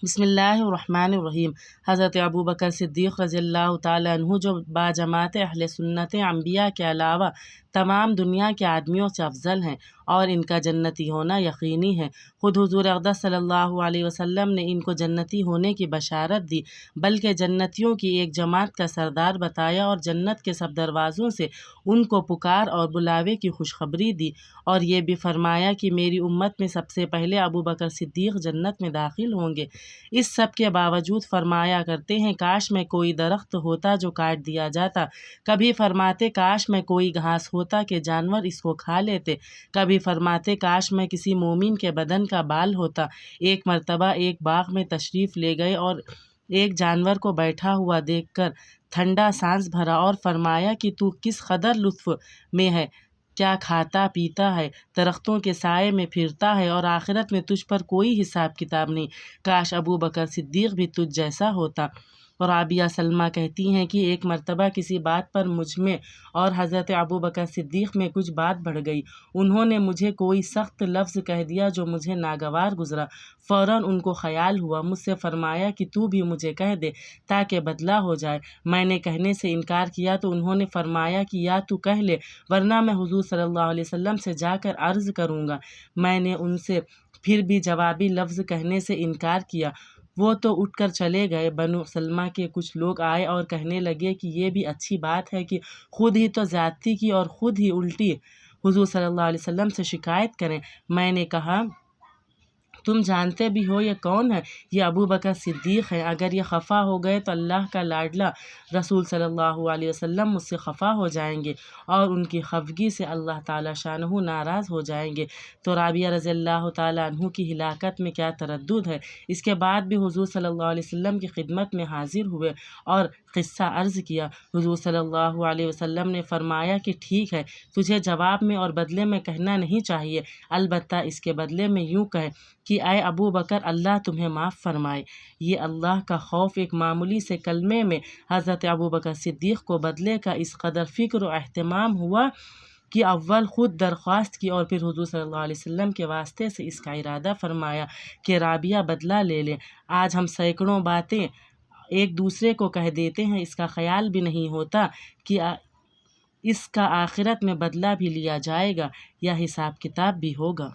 بسم اللہ الرحمن الرحیم۔ حضرت ابوبکر صدیق رضی اللہ تعالیٰ عنہ جو باجماعت اہل سنت انبیاء کے علاوہ تمام دنیا کے آدمیوں سے افضل ہیں اور ان کا جنتی ہونا یقینی ہے۔ خود حضور اقدس صلی اللہ علیہ وسلم نے ان کو جنتی ہونے کی بشارت دی، بلکہ جنتیوں کی ایک جماعت کا سردار بتایا اور جنت کے سب دروازوں سے ان کو پکار اور بلاوے کی خوشخبری دی، اور یہ بھی فرمایا کہ میری امت میں سب سے پہلے ابوبکر صدیق جنت میں داخل ہوں گے۔ اس سب کے باوجود فرمایا کرتے ہیں کاش میں کوئی درخت ہوتا جو کاٹ دیا جاتا، کبھی فرماتے کاش میں کوئی گھاس ہوتا کہ جانور اس کو کھا لیتے، کبھی فرماتے کاش میں کسی مومن کے بدن کا بال ہوتا۔ ایک مرتبہ ایک باغ میں تشریف لے گئے اور ایک جانور کو بیٹھا ہوا دیکھ کر ٹھنڈا سانس بھرا اور فرمایا کہ تو کس قدر لطف میں ہے، کیا کھاتا پیتا ہے، درختوں کے سائے میں پھرتا ہے اور آخرت میں تجھ پر کوئی حساب کتاب نہیں، کاش ابوبکر صدیق بھی تجھ جیسا ہوتا۔ اور رابعہ سلمہ کہتی ہیں کہ ایک مرتبہ کسی بات پر مجھ میں اور حضرت ابوبکر صدیق میں کچھ بات بڑھ گئی، انہوں نے مجھے کوئی سخت لفظ کہہ دیا جو مجھے ناگوار گزرا، فوراً ان کو خیال ہوا، مجھ سے فرمایا کہ تو بھی مجھے کہہ دے تاکہ بدلہ ہو جائے۔ میں نے کہنے سے انکار کیا تو انہوں نے فرمایا کہ یا تو کہہ لے ورنہ میں حضور صلی اللہ علیہ وسلم سے جا کر عرض کروں گا۔ میں نے ان سے پھر بھی جوابی لفظ کہنے سے انکار کیا، وہ تو اٹھ کر چلے گئے۔ بنو سلمہ کے کچھ لوگ آئے اور کہنے لگے کہ یہ بھی اچھی بات ہے کہ خود ہی تو زیادتی کی اور خود ہی الٹی حضور صلی اللہ علیہ وسلم سے شکایت کریں۔ میں نے کہا تم جانتے بھی ہو یہ کون ہے؟ یہ ابوبکر صدیق ہیں، اگر یہ خفا ہو گئے تو اللہ کا لاڈلا رسول صلی اللہ علیہ وسلم مجھ سے خفا ہو جائیں گے اور ان کی خفگی سے اللہ تعالیٰ شانہ ناراض ہو جائیں گے۔ تو رابعہ رضی اللہ تعالیٰ عنہ کی ہلاکت میں کیا تردد ہے؟ اس کے بعد بھی حضور صلی اللہ علیہ وسلم کی خدمت میں حاضر ہوئے اور قصہ عرض کیا۔ حضور صلی اللہ علیہ وسلم نے فرمایا کہ ٹھیک ہے، تجھے جواب میں اور بدلے میں کہنا نہیں چاہیے، البتہ اس کے بدلے میں یوں کہے کہ اے ابو بکر اللہ تمہیں معاف فرمائے۔ یہ اللہ کا خوف ایک معمولی سے کلمے میں حضرت ابوبکر صدیق کو بدلے کا اس قدر فکر و اہتمام ہوا کہ اول خود درخواست کی اور پھر حضور صلی اللہ علیہ وسلم کے واسطے سے اس کا ارادہ فرمایا کہ رابعہ بدلہ لے لیں۔ آج ہم سینکڑوں باتیں ایک دوسرے کو کہہ دیتے ہیں، اس کا خیال بھی نہیں ہوتا کہ اس کا آخرت میں بدلہ بھی لیا جائے گا یا حساب کتاب بھی ہوگا۔